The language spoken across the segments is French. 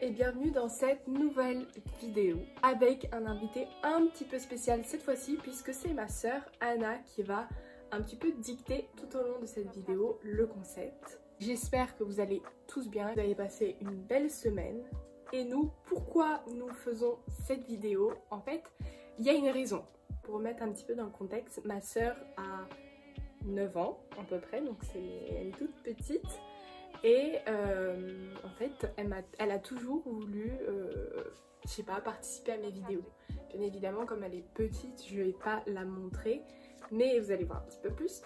et bienvenue dans cette nouvelle vidéo avec un invité un petit peu spécial cette fois-ci puisque c'est ma sœur Anna qui va un petit peu dicter tout au long de cette vidéo le concept. J'espère que vous allez tous bien, vous avez passé une belle semaine. Et nous, pourquoi nous faisons cette vidéo? En fait, il y a une raison. Pour remettre un petit peu dans le contexte, ma sœur a 9 ans à peu près, donc elle est toute petite. Et en fait, elle a toujours voulu, je sais pas, participer à mes vidéos. Bien évidemment, comme elle est petite, je vais pas la montrer, mais vous allez voir un petit peu plus.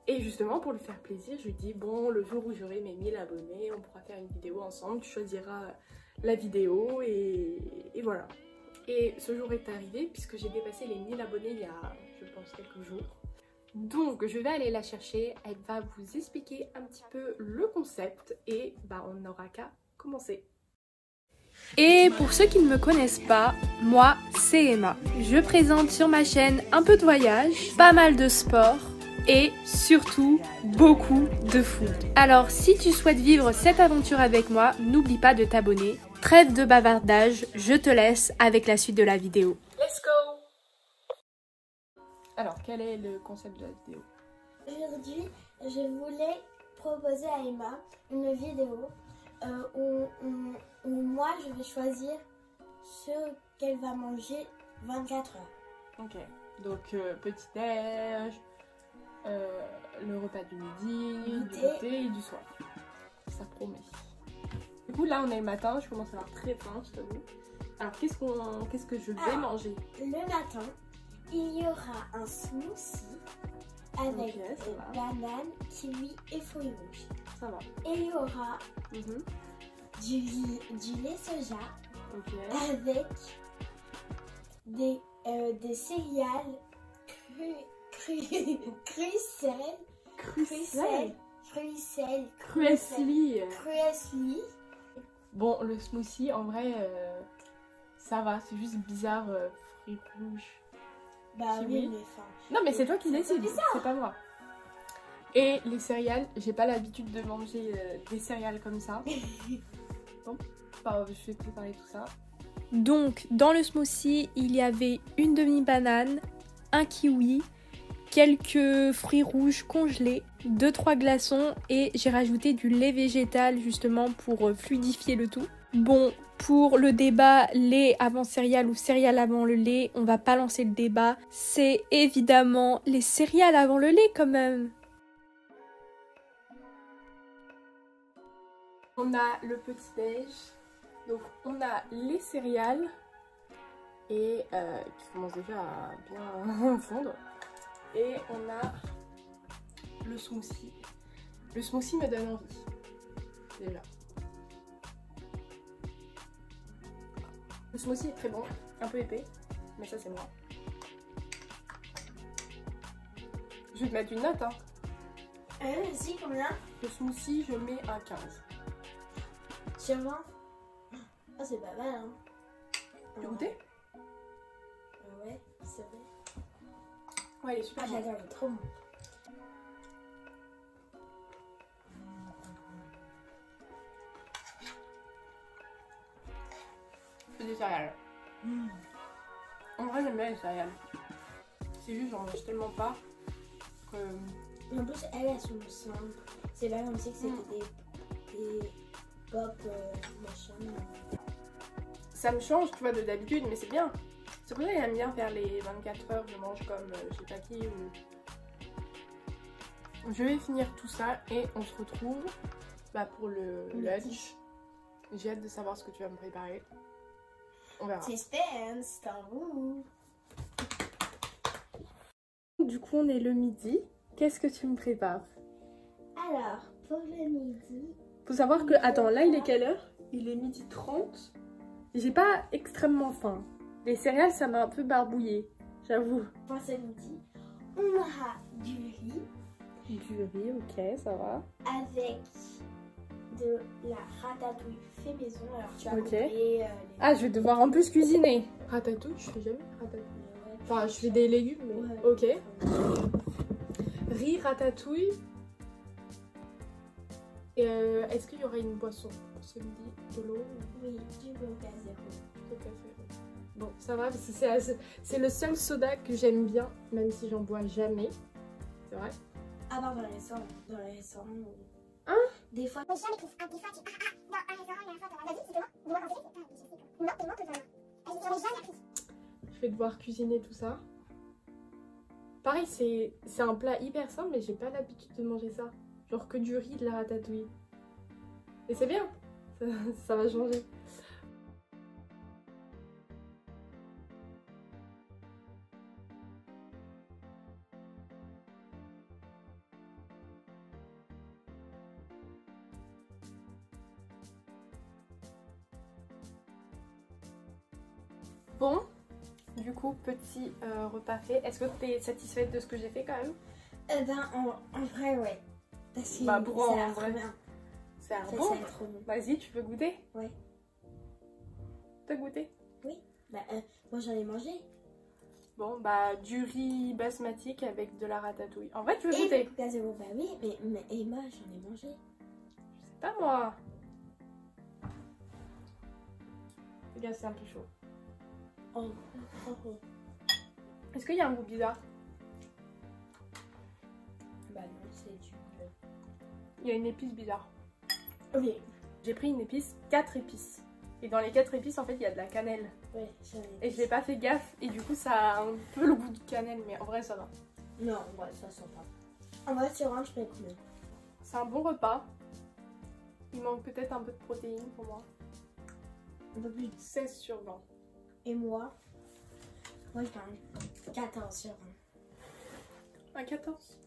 Et justement, pour lui faire plaisir, je lui dis, bon, le jour où j'aurai mes 1000 abonnés, on pourra faire une vidéo ensemble, tu choisiras la vidéo et voilà. Et ce jour est arrivé puisque j'ai dépassé les 1000 abonnés il y a, je pense, quelques jours. Donc je vais aller la chercher, elle va vous expliquer un petit peu le concept et bah on n'aura qu'à commencer. Et pour ceux qui ne me connaissent pas, moi c'est Emma. Je présente sur ma chaîne un peu de voyage, pas mal de sport et surtout beaucoup de food. Alors si tu souhaites vivre cette aventure avec moi, n'oublie pas de t'abonner. Trêve de bavardage, je te laisse avec la suite de la vidéo. Let's go! Alors, quel est le concept de la vidéo? Aujourd'hui, je voulais proposer à Emma une vidéo où moi je vais choisir ce qu'elle va manger 24 heures. Ok, donc petit-déj, le repas du midi, du goûter et du soir. Ça promet. Du coup, là, on est le matin, je commence à avoir très faim, je t'avoue. Alors, qu'est-ce que je vais manger? Le matin, il y aura un smoothie avec banane, kiwi et fruits rouges. Ça va. Et il y aura du lait soja avec des céréales Cruesli. Bon, Bon, le smoothie, en vrai, ça va, c'est juste bizarre, fruits rouges. bah kiwi. oui, mais enfin... Non, mais c'est toi qui décides, bizarre. c'est pas moi. Et les céréales, j'ai pas l'habitude de manger des céréales comme ça. Bon, enfin, je vais préparer tout ça. Donc dans le smoothie, il y avait une demi-banane, un kiwi, quelques fruits rouges congelés, 2-3 glaçons et j'ai rajouté du lait végétal justement pour fluidifier le tout. Bon, pour le débat lait avant céréales ou céréales avant le lait, on va pas lancer le débat. C'est évidemment les céréales avant le lait quand même. On a le petit-déj, donc on a les céréales et qui commencent déjà à bien fondre. Et on a le smoothie. Le smoothie me donne envie, déjà. Le smoothie est très bon, un peu épais, mais ça c'est moi. Je vais te mettre une note, hein. Vas-y, combien? Le smoothie, je mets un 15. Sur 20? Ah, c'est pas mal, hein. Tu as goûté? Ouais, c'est vrai. Ouais, il est super Ah, bon. j'adore, il est trop bon. C'est des céréales. En vrai, j'aime bien les céréales. C'est juste, j'en mange tellement pas que... En plus, elles sont simples. C'est pas comme si c'était des pop machin. Ça me change, tu vois, de d'habitude, mais c'est bien. C'est pour ça que j'aime bien faire les 24 heures, je mange comme je sais pas qui ou... Je vais finir tout ça et on se retrouve pour le lunch. J'ai hâte de savoir ce que tu vas me préparer. On verra. Suspense, t'as vous. Du coup, on est le midi. Qu'est-ce que tu me prépares? Alors, pour le midi... Faut savoir que... Attends, là, il est quelle heure? Il est 12h30. J'ai pas extrêmement faim. Les céréales, ça m'a un peu barbouillé, j'avoue. Pour ce midi, on aura du riz. Du riz, ok, ça va. Avec de la ratatouille fait maison. Alors, tu as Ok. coupé, Ah, je vais devoir en plus cuisiner. Ratatouille, je fais jamais ratatouille. Enfin, je fais des légumes, mais... Ouais. Ok. Riz, ratatouille. Et est-ce qu'il y aurait une boisson pour ce-ci de l'eau. Oui, du Coca Zéro. Coca Zéro. Bon, ça va, parce que c'est le seul soda que j'aime bien, même si j'en bois jamais. C'est vrai. Ah non, dans les restaurants. Hein? Des fois. Mais jamais plus. Des fois, tu. Dans un restaurant, il y a une fois, vas-y, c'est comment? Dis-moi quand c'est. Non, dis-moi tout ça. J'en ai jamais pris. Je vais devoir cuisiner tout ça. Pareil, c'est un plat hyper simple, mais j'ai pas l'habitude de manger ça. Genre que du riz, de la ratatouille. Et c'est bien, ça va changer. Bon, du coup, petit repas fait. Est-ce que tu es satisfaite de ce que j'ai fait quand même? En vrai, ouais. Parce que Bah, pourquoi ça a en vrai? trop bien. C'est un Ça, bon. ça a l'air trop bon. Vas-y, tu veux goûter? Ouais. T'as goûté? Bah, moi j'en ai mangé. Bon, bah, du riz basmatique avec de la ratatouille. En vrai, tu veux Et goûter? Coca Zéro, bah oui, mais Emma, j'en ai mangé. C'est pas moi. Regarde, c'est un peu chaud. Oh. Est-ce qu'il y a un goût bizarre? Bah non, c'est du. Il y a une épice bizarre. Oui. J'ai pris une épice, 4 épices. Et dans les 4 épices, en fait, il y a de la cannelle. Ouais, j'en ai. Et je n'ai pas fait gaffe. Et du coup, ça a un peu le goût de cannelle. Mais en vrai, ça va. Non, ouais, ça sent pas. En vrai, c'est orange, mais cool. C'est un bon repas. Il manque peut-être un peu de protéines pour moi. Un peu plus. 16 sur 20. Et moi je mange 14 sur 20. Un 14.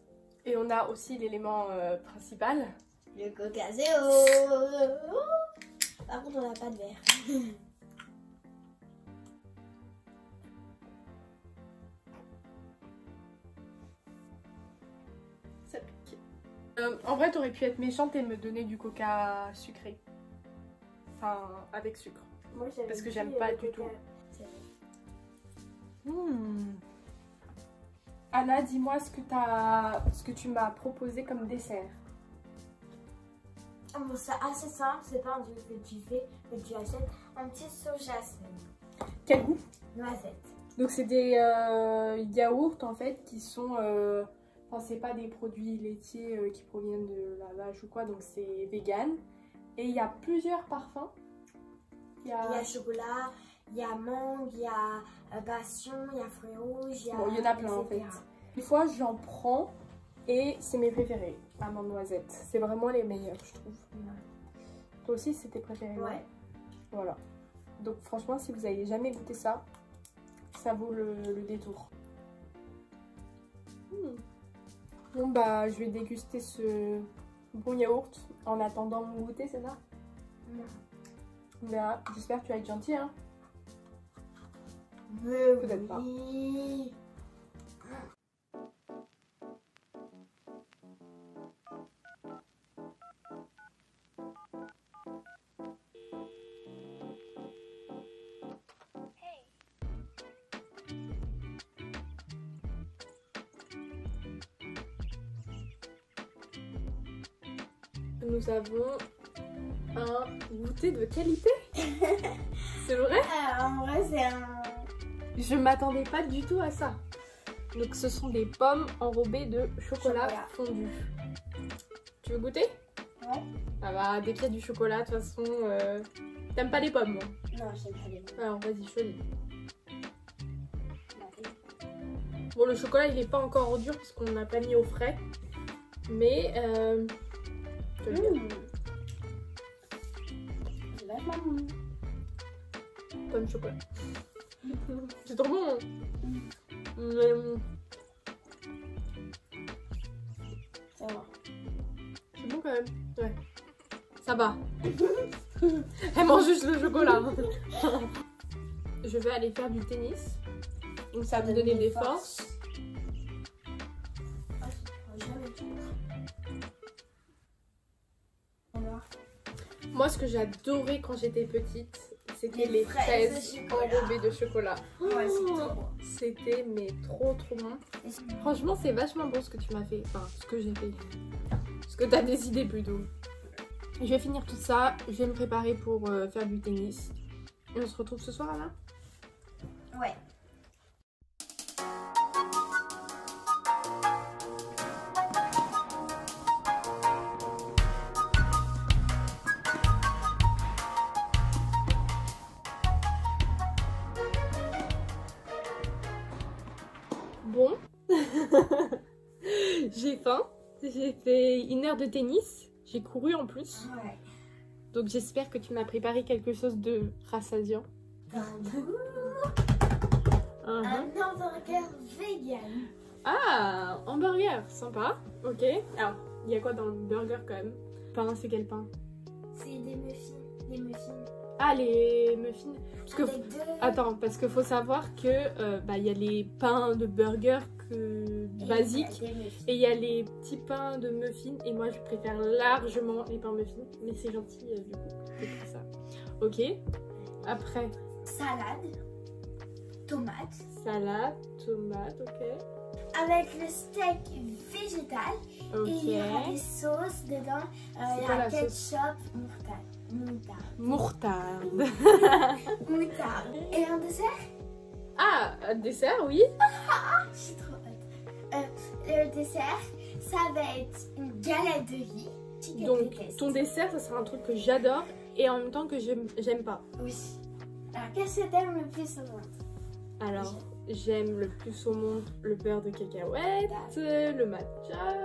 Et on a aussi l'élément principal. Le Coca Zéro. Par contre, on n'a pas de verre. Ça pique. En vrai, t'aurais pu être méchante et me donner du coca sucré. Enfin, avec sucre. Moi, Parce que j'aime pas du tout. Anna, dis-moi ce que tu m'as proposé comme dessert. Bon, c'est assez simple, c'est pas un truc que tu fais, que tu achètes. Un petit soja Quel goût? noisette. Donc c'est des yaourts en fait qui sont... Enfin, c'est pas des produits laitiers qui proviennent de la vache ou quoi, donc c'est vegan. Et il y a plusieurs parfums. Il y a chocolat, il y a mangue, il y a passion, il y a fruits rouges, Bon, il y en a plein en fait. etc. Des fois j'en prends et c'est mes préférés. Amande noisette. C'est vraiment les meilleurs je trouve. Toi aussi c'est tes préférés? Ouais. Voilà. Donc franchement si vous avez jamais goûté ça, ça vaut le détour. Bon bah je vais déguster ce bon yaourt en attendant mon goûter, c'est ça? Non. Bah, j'espère que tu vas être gentil hein. Mais Peut-être pas. oui. Nous avons un goûter de qualité. C'est vrai? En vrai, c'est un. Je m'attendais pas du tout à ça. Donc ce sont des pommes enrobées de chocolat fondu. Tu veux goûter? Ouais. Ah bah dès qu'il y a du chocolat, de toute façon, t'aimes pas les pommes? Hein? Non, j'aime pas les pommes. Alors vas-y, choisis. Bon, le chocolat il est pas encore dur parce qu'on n'a pas mis au frais. Mais je te le dis. C'est vachement bon. Pomme chocolat. C'est trop bon. Ça va. C'est bon quand même. Ouais. Ça va. Elle mange juste le chocolat. Je vais aller faire du tennis. Donc ça va me donner des forces. Moi ce que j'adorais quand j'étais petite, c'était les fraises enrobées de chocolat. Ouais, c'est trop bon. C'était mais trop bon. Franchement c'est vachement bon ce que tu m'as fait. Enfin ce que j'ai fait. Ce que t'as décidé plutôt. Je vais finir tout ça, je vais me préparer pour faire du tennis. Et on se retrouve ce soir, Anna? Ouais. Bon, j'ai faim, j'ai fait 1 heure de tennis, j'ai couru en plus, Ouais. donc j'espère que tu m'as préparé quelque chose de rassasiant. Un hamburger vegan. Ah, hamburger, sympa, ok. Alors, il y a quoi dans le burger quand même? Pain, c'est quel pain? C'est des muffins. Des muffins. Ah, les muffins. Parce que, Avec deux... attends, parce qu'il faut savoir que y a les pains de burger basiques. Des muffins. Et il y a les petits pains de muffins et moi je préfère largement les pains muffins. Mais c'est gentil du coup, j'ai pris ça. Ok. Après, Salade. Tomate. salade, tomate, ok. Avec le steak végétal. Ok. Et il y aura des sauces dedans. C'est Il y quoi a la ketchup, moutarde. Moutarde. Et un dessert? Ah, un dessert, oui. J'ai trop hâte. Le dessert, ça va être une galette de riz. Je Donc déteste. ton dessert, ça sera un truc que j'adore et en même temps que j'aime pas. Oui. Alors, qu'est-ce que t'aimes le plus au monde? Alors, j'aime le plus au monde le beurre de cacahuète, le matcha.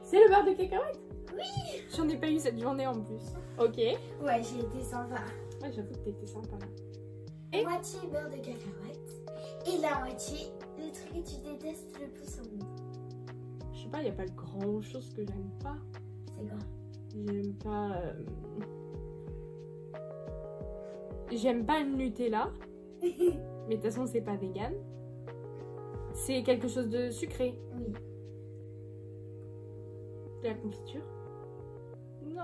C'est le beurre de cacahuète? Oui. J'en ai pas eu cette journée en plus. Ok. Ouais, Ouais, j'ai été sympa. j'avoue que t'étais sympa là. Moitié beurre de cacahuète. Et la moitié, le truc que tu détestes le plus au monde. Je sais pas, y a pas grand chose que j'aime pas. C'est grand. J'aime pas. J'aime pas le Nutella. Mais de toute façon, c'est pas vegan. C'est quelque chose de sucré. Oui. De la confiture. Non.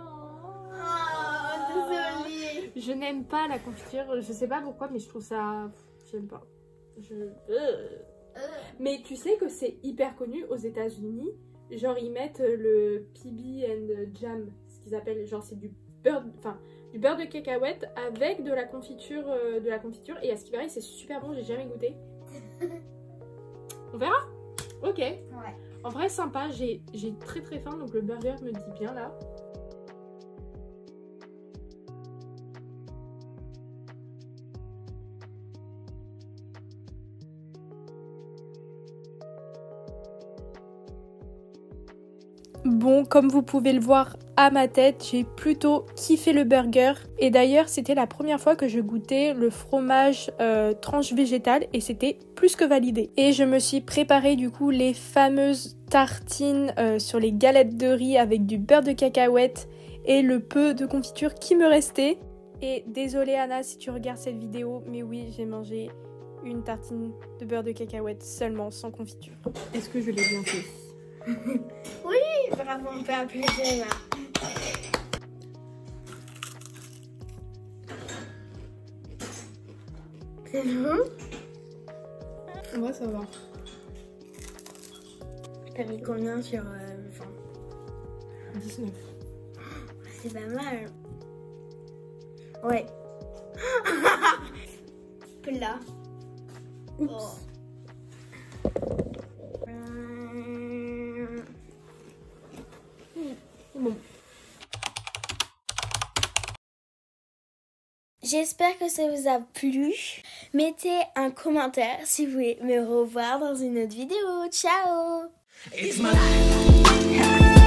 Oh, désolée. Je n'aime pas la confiture. Je sais pas pourquoi, mais je trouve ça. J'aime pas. Mais tu sais que c'est hyper connu aux États-Unis. Genre, ils mettent le PB and Jam, ce qu'ils appellent. Genre, c'est du beurre. Enfin, du beurre de cacahuète avec de la confiture. Et à ce qui paraît, c'est super bon. J'ai jamais goûté. On verra. Ok. Ouais. En vrai, sympa. J'ai très très faim, donc le burger me dit bien là. Bon, comme vous pouvez le voir à ma tête, j'ai plutôt kiffé le burger. Et d'ailleurs, c'était la première fois que je goûtais le fromage tranche végétale et c'était plus que validé. Et je me suis préparé du coup les fameuses tartines sur les galettes de riz avec du beurre de cacahuète et le peu de confiture qui me restait. Et désolée Anna si tu regardes cette vidéo, mais oui, j'ai mangé une tartine de beurre de cacahuète seulement, sans confiture. Est-ce que je l'ai bien fait? Oui, bravo, on peut applaudir là. C'est bon? Ouais, ça va. T'as mis combien sur 19. C'est pas mal. Ouais. Plat. Oups. Oh. Bon. J'espère que ça vous a plu. Mettez un commentaire si vous voulez me revoir dans une autre vidéo. Ciao! It's my life.